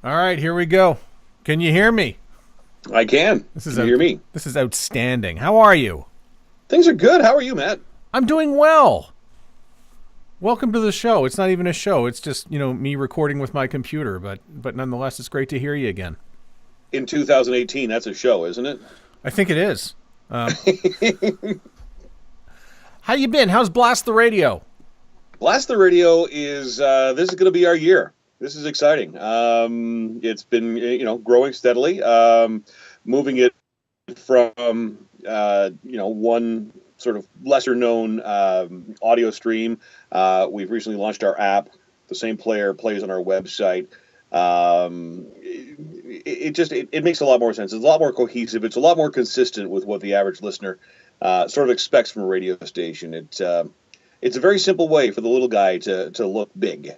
All right, here we go. Can you hear me? I can. Can you hear me? This is outstanding. How are you? Things are good. How are you, Matt? I'm doing well. Welcome to the show. It's not even a show. It's just, me recording with my computer, but nonetheless, it's great to hear you again. In 2018, that's a show, isn't it? I think it is. How you been? How's Blast the Radio? Blast the Radio is, this is going to be our year. This is exciting. It's been, growing steadily, moving it from, one sort of lesser known audio stream. We've recently launched our app. The same player plays on our website. It makes a lot more sense. It's a lot more cohesive. It's a lot more consistent with what the average listener sort of expects from a radio station. It's a very simple way for the little guy to look big.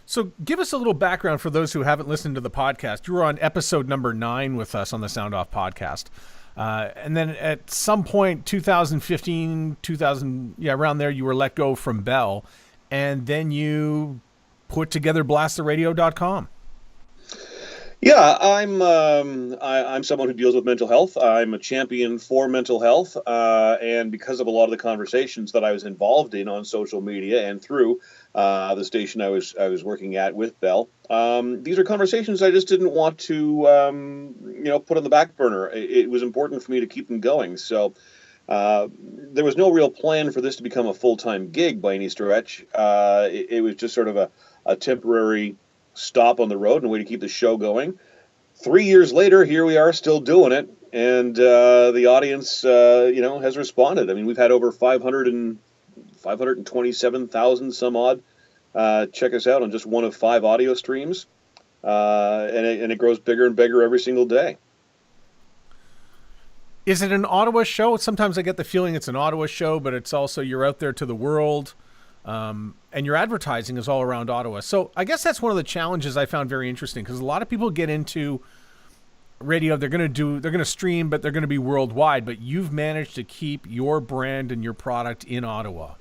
So give us a little background for those who haven't listened to the podcast. You were on episode number 9 with us on the Sound Off podcast. And then at some point, 2015, around there, you were let go from Bell. And then you put together blasttheradio.com. Yeah, I'm someone who deals with mental health. I'm a champion for mental health, and because of a lot of the conversations that I was involved in on social media and through the station I was working at with Bell, these are conversations I just didn't want to put on the back burner. It was important for me to keep them going. So there was no real plan for this to become a full-time gig by any stretch. It was just sort of a temporary stop on the road and a way to keep the show going. 3 years later, here we are still doing it, and the audience, has responded. I mean, we've had over 527,000 some odd check us out on just one of 5 audio streams, and it grows bigger and bigger every single day. Is it an Ottawa show? Sometimes I get the feeling it's an Ottawa show, but it's also you're out there to the world. And your advertising is all around Ottawa. So I guess that's one of the challenges I found very interesting, because a lot of people get into radio. They're going to stream, but they're going to be worldwide. But you've managed to keep your brand and your product in Ottawa.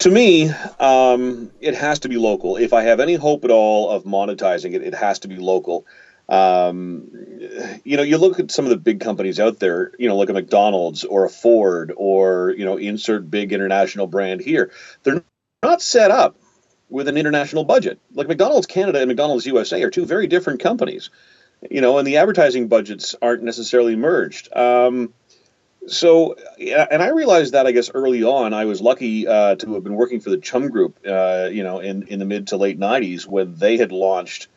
To me, it has to be local. If I have any hope at all of monetizing it, it has to be local. You look at some of the big companies out there, like a McDonald's or a Ford or, insert big international brand here. They're not set up with an international budget. Like McDonald's Canada and McDonald's USA are two very different companies, and the advertising budgets aren't necessarily merged. So, and I realized that, I guess, early on. I was lucky to have been working for the Chum Group, in the mid to late 90s when they had launched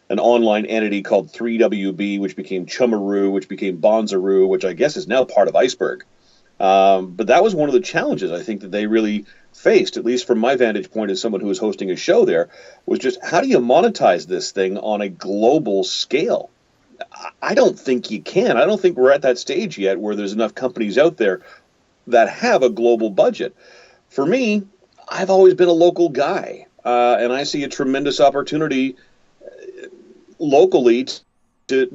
an online entity called 3WB, which became Chumaroo, which became Bonzaroo, which I guess is now part of Iceberg. But that was one of the challenges I think that they really faced, at least from my vantage point as someone who was hosting a show there, was just how do you monetize this thing on a global scale? I don't think you can. I don't think we're at that stage yet where there's enough companies out there that have a global budget. For me, I've always been a local guy, and I see a tremendous opportunity locally to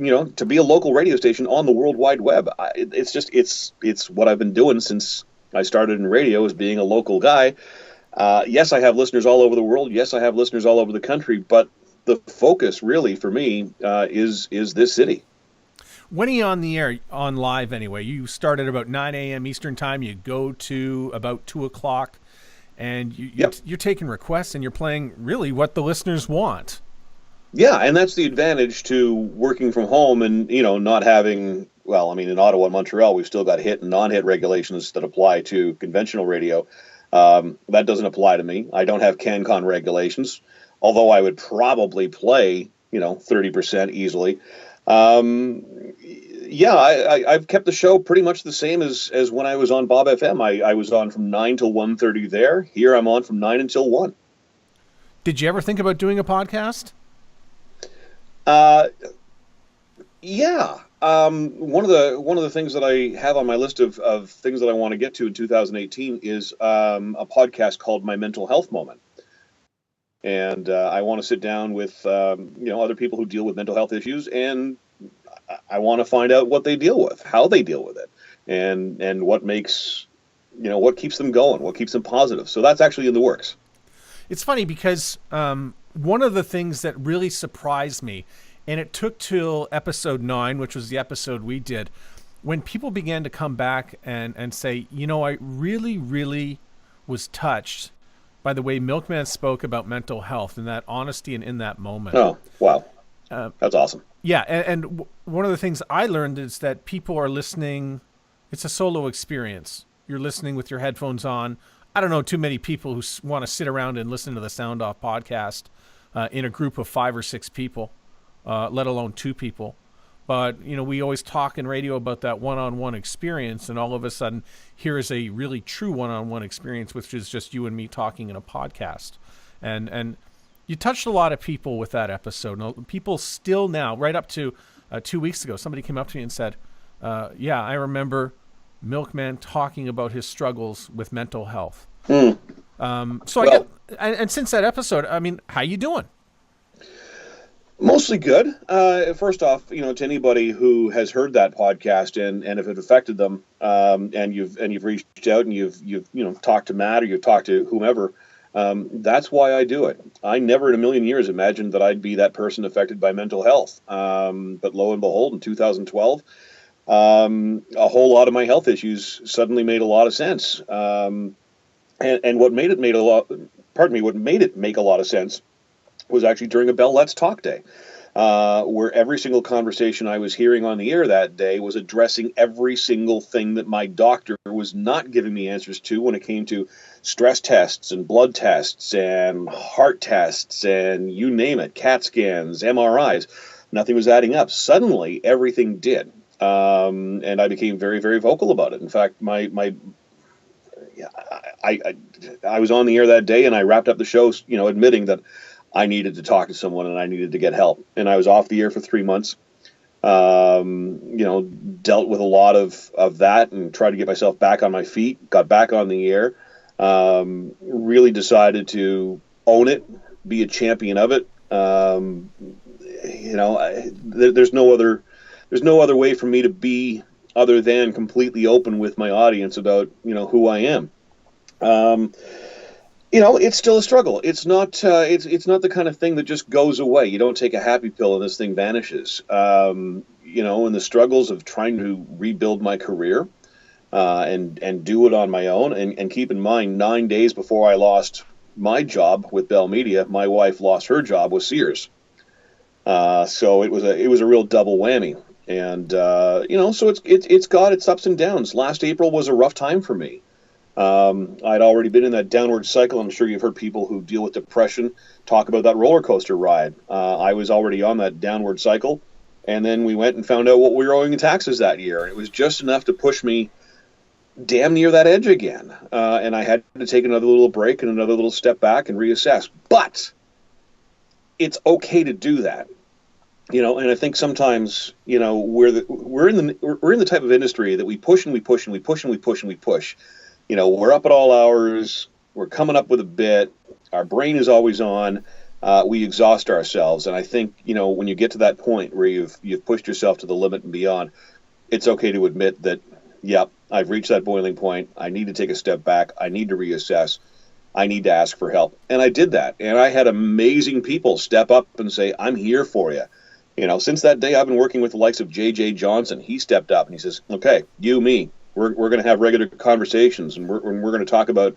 be a local radio station on the World Wide Web. It's what I've been doing since I started in radio, as being a local guy. Yes, I have listeners all over the world. Yes, I have listeners all over the country, but the focus really for me is this city. When are you on the air, on live anyway? You start at about 9 a.m. Eastern time. You go to about 2 o'clock, and you're taking requests and you're playing really what the listeners want. Yeah, and that's the advantage to working from home and, not having, well, I mean, in Ottawa and Montreal, we've still got hit and non-hit regulations that apply to conventional radio. That doesn't apply to me. I don't have CanCon regulations, although I would probably play, 30% easily. I've kept the show pretty much the same as when I was on Bob FM. I was on from 9 till 1:30 there. Here I'm on from 9 until 1. Did you ever think about doing a podcast? Yeah. One of the things that I have on my list of things that I want to get to in 2018 is a podcast called My Mental Health Moment. And I want to sit down with other people who deal with mental health issues, and I want to find out what they deal with, how they deal with it, and what makes what keeps them going, what keeps them positive. So that's actually in the works. It's funny because one of the things that really surprised me, and it took till episode 9, which was the episode we did, when people began to come back and say, I really, really was touched by the way Milkman spoke about mental health and that honesty and in that moment. Oh, wow. That's awesome. Yeah. And one of the things I learned is that people are listening. It's a solo experience. You're listening with your headphones on. I don't know too many people who want to sit around and listen to the Sound Off podcast in a group of 5 or 6 people, let alone 2 people. But, we always talk in radio about that one-on-one experience, and all of a sudden, here is a really true one-on-one experience, which is just you and me talking in a podcast. And you touched a lot of people with that episode. And people still now, right up to 2 weeks ago, somebody came up to me and said, yeah, I remember Milkman talking about his struggles with mental health. Mm. And since that episode, how you doing? Mostly good. First off, to anybody who has heard that podcast and if it affected them, and you've reached out and you've talked to Matt or you've talked to whomever, that's why I do it. I never in a million years imagined that I'd be that person affected by mental health. But lo and behold, in 2012, a whole lot of my health issues suddenly made a lot of sense. And what made it make a lot of sense was actually during a Bell Let's Talk Day, where every single conversation I was hearing on the air that day was addressing every single thing that my doctor was not giving me answers to when it came to stress tests and blood tests and heart tests and you name it, CAT scans, MRIs. Nothing was adding up. Suddenly, everything did. And I became very, very vocal about it. In fact, I was on the air that day and I wrapped up the show, admitting that I needed to talk to someone and I needed to get help. And I was off the air for 3 months, dealt with a lot of that and tried to get myself back on my feet, got back on the air, really decided to own it, be a champion of it. There's no other way for me to be other than completely open with my audience about, who I am. It's still a struggle. It's not the kind of thing that just goes away. You don't take a happy pill and this thing vanishes. And the struggles of trying to rebuild my career, and do it on my own. And keep in mind, 9 days before I lost my job with Bell Media, my wife lost her job with Sears. So it was a real double whammy. And, so it's got its ups and downs. Last April was a rough time for me. I'd already been in that downward cycle. I'm sure you've heard people who deal with depression talk about that roller coaster ride. I was already on that downward cycle. And then we went and found out what we were owing in taxes that year. And it was just enough to push me damn near that edge again. And I had to take another little break and another little step back and reassess. But it's okay to do that. And I think sometimes, we're in the type of industry that we push and we push and we push and we push and we push. We're up at all hours. We're coming up with a bit. Our brain is always on. We exhaust ourselves. And I think, when you get to that point where you've pushed yourself to the limit and beyond, it's okay to admit that, yep, I've reached that boiling point. I need to take a step back. I need to reassess. I need to ask for help. And I did that. And I had amazing people step up and say, I'm here for you. Since that day, I've been working with the likes of J.J. Johnson. He stepped up and he says, okay, you, me, we're going to have regular conversations and we're going to talk about,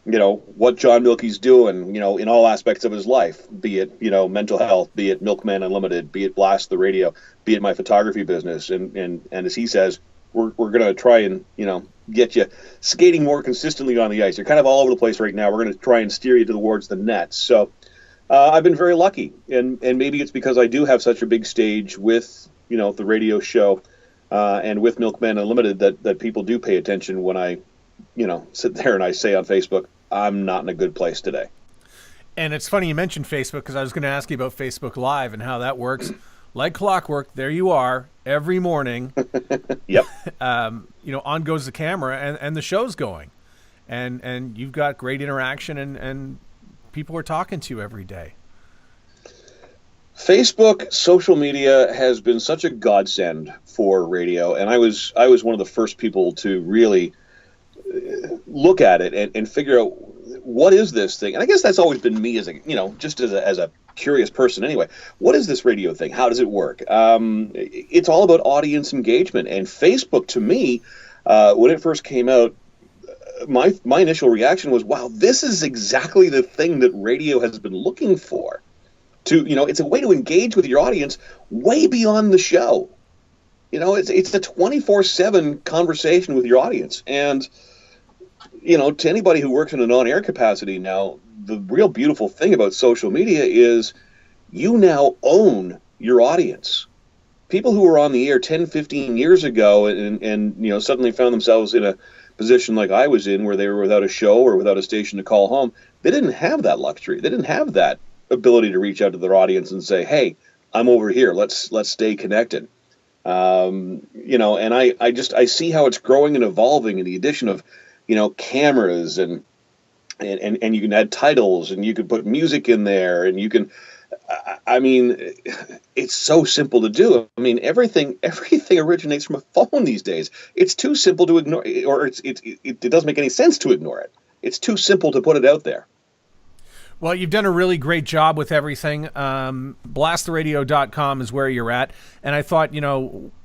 what John Mielke's doing, in all aspects of his life, be it, mental health, be it Milkman Unlimited, be it Blast the Radio, be it my photography business. And as he says, we're going to try and, get you skating more consistently on the ice. You're kind of all over the place right now. We're going to try and steer you towards the net. So I've been very lucky. And maybe it's because I do have such a big stage with, the radio show and with Milkman Unlimited that people do pay attention when I, sit there and I say on Facebook, I'm not in a good place today. And it's funny you mentioned Facebook because I was going to ask you about Facebook Live and how that works. Like clockwork, there you are every morning. Yep. On goes the camera and the show's going. And you've got great interaction and people are talking to you every day. Facebook, social media has been such a godsend for radio. And I was one of the first people to really look at it and figure out what is this thing? And I guess that's always been me as a, just as a curious person anyway. What is this radio thing? How does it work? It's all about audience engagement. And Facebook, to me, when it first came out, my initial reaction was, wow, this is exactly the thing that radio has been looking for. It's a way to engage with your audience way beyond the show. It's a 24/7 conversation with your audience. And, to anybody who works in an on-air capacity now, the real beautiful thing about social media is you now own your audience. People who were on the air 10, 15 years ago and suddenly found themselves in a position like I was in, where they were without a show or without a station to call home, they didn't have that luxury. They didn't have that ability to reach out to their audience and say, hey, I'm over here. Let's stay connected. And I see how it's growing and evolving in the addition of, cameras and you can add titles and you can put music in there and you can, it's so simple to do. Everything originates from a phone these days. It's too simple to ignore, or it doesn't make any sense to ignore it. It's too simple to put it out there. Well, you've done a really great job with everything. Blasttheradio.com is where you're at. And I thought,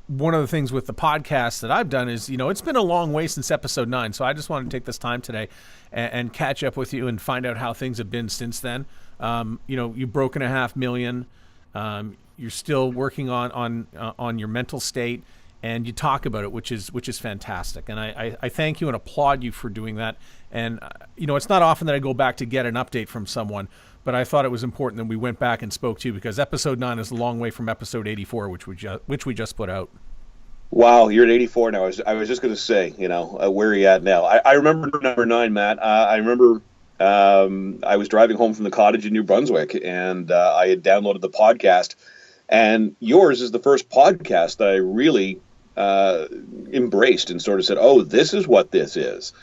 one of the things with the podcast that I've done is, it's been a long way since episode 9. So I just wanted to take this time today and catch up with you and find out how things have been since then. You've broken 500,000. You're still working on your mental state, and you talk about it, which is fantastic. And I thank you and applaud you for doing that. And it's not often that I go back to get an update from someone, but I thought it was important that we went back and spoke to you, because episode 9 is a long way from episode 84, which we just put out. Wow, you're at 84 now. I was just going to say, where are you at now? I remember number 9, Matt. I remember I was driving home from the cottage in New Brunswick, and I had downloaded the podcast, and yours is the first podcast that I really embraced and sort of said, oh, this is what this is.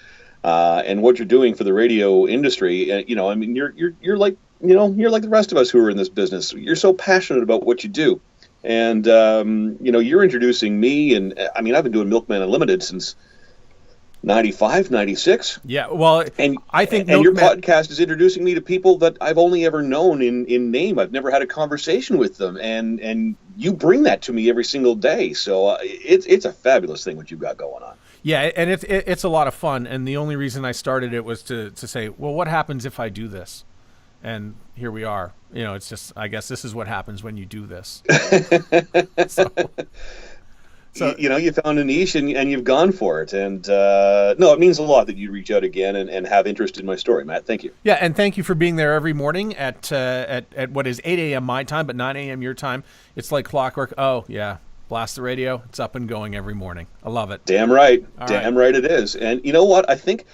And what you're doing for the radio industry, you're like, you're like the rest of us who are in this business. You're so passionate about what you do. And, you're introducing me, and I've been doing Milkman Unlimited since 95, 96. Yeah, well, and I think your podcast is introducing me to people that I've only ever known in name. I've never had a conversation with them, and you bring that to me every single day. So it's a fabulous thing what you've got going on. Yeah, and it's a lot of fun. And the only reason I started it was to say, well, what happens if I do this? And here we are. It's just, I guess this is what happens when you do this. So you found a niche and you've gone for it. And no, it means a lot that you reach out again and have interest in my story, Matt. Thank you. Yeah, and thank you for being there every morning at what is 8 a.m. my time, but 9 a.m. your time. It's like clockwork. Oh, yeah. Blast the Radio. It's up and going every morning. I love it. Damn right. Damn right it is. And you know what? I think,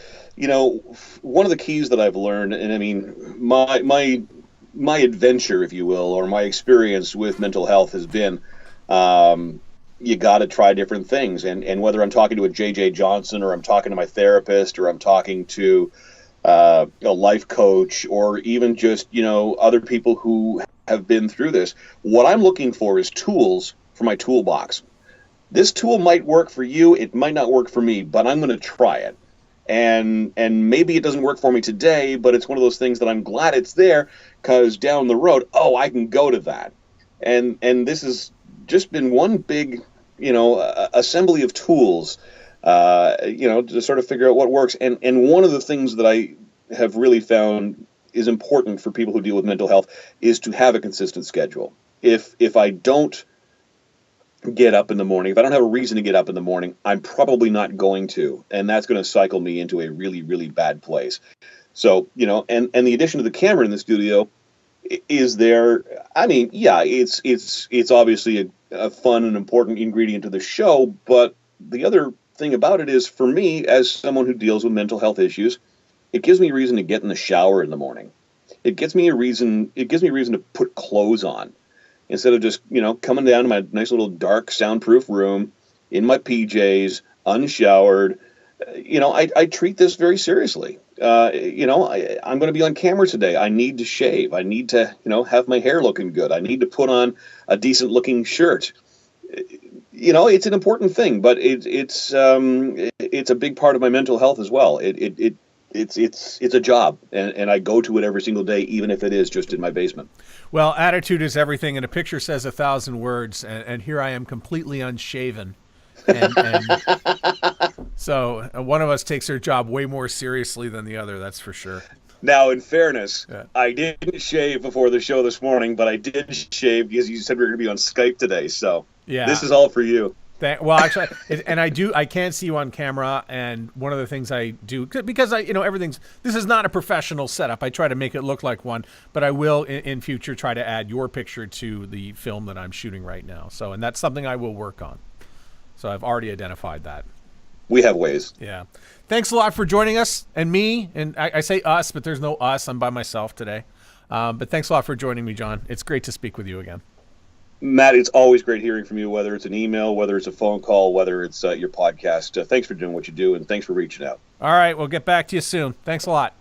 one of the keys that I've learned, and my adventure, if you will, or my experience with mental health has been, you got to try different things. And whether I'm talking to a J.J. Johnson, or I'm talking to my therapist, or I'm talking to a life coach, or even just, other people who have been through this, what I'm looking for is tools for my toolbox. This tool might work for you. It might not work for me, but I'm going to try it. And maybe it doesn't work for me today, but it's one of those things that I'm glad it's there, because down the road, I can go to that. And this has just been one big, assembly of tools, to sort of figure out what works. And one of the things that I have really found is important for people who deal with mental health is to have a consistent schedule. If I don't get up in the morning, if I don't have a reason to get up in the morning, I'm probably not going to, and that's going to cycle me into a really, really bad place. So, and the addition of the camera in the studio is there. It's obviously a fun and important ingredient to the show, but the other thing about it is, for me, as someone who deals with mental health issues, it gives me a reason to get in the shower in the morning. It gives me a reason to put clothes on, instead of just, coming down to my nice little dark soundproof room in my PJs, unshowered. I treat this very seriously. I'm going to be on camera today. I need to shave. I need to, have my hair looking good. I need to put on a decent looking shirt. It's an important thing, but it's a big part of my mental health as well. It it's a job, and I go to it every single day, even if it is just in my basement. Well, attitude is everything, and a picture says 1,000 words, and here I am completely unshaven. And so one of us takes their job way more seriously than the other, that's for sure. Now, in fairness, Yeah. I didn't shave before the show this morning, but I did shave because you said we were going to be on Skype today. So Yeah. this is all for you. Well, actually, I can't see you on camera, and one of the things I do, because this is not a professional setup. I try to make it look like one, but I will in future try to add your picture to the film that I'm shooting right now. So, and that's something I will work on. So I've already identified that. We have ways. Yeah. Thanks a lot for joining us and me, and I say us, but there's no us. I'm by myself today. But thanks a lot for joining me, John. It's great to speak with you again. Matt, it's always great hearing from you, whether it's an email, whether it's a phone call, whether it's your podcast. Thanks for doing what you do, and thanks for reaching out. All right, we'll get back to you soon. Thanks a lot.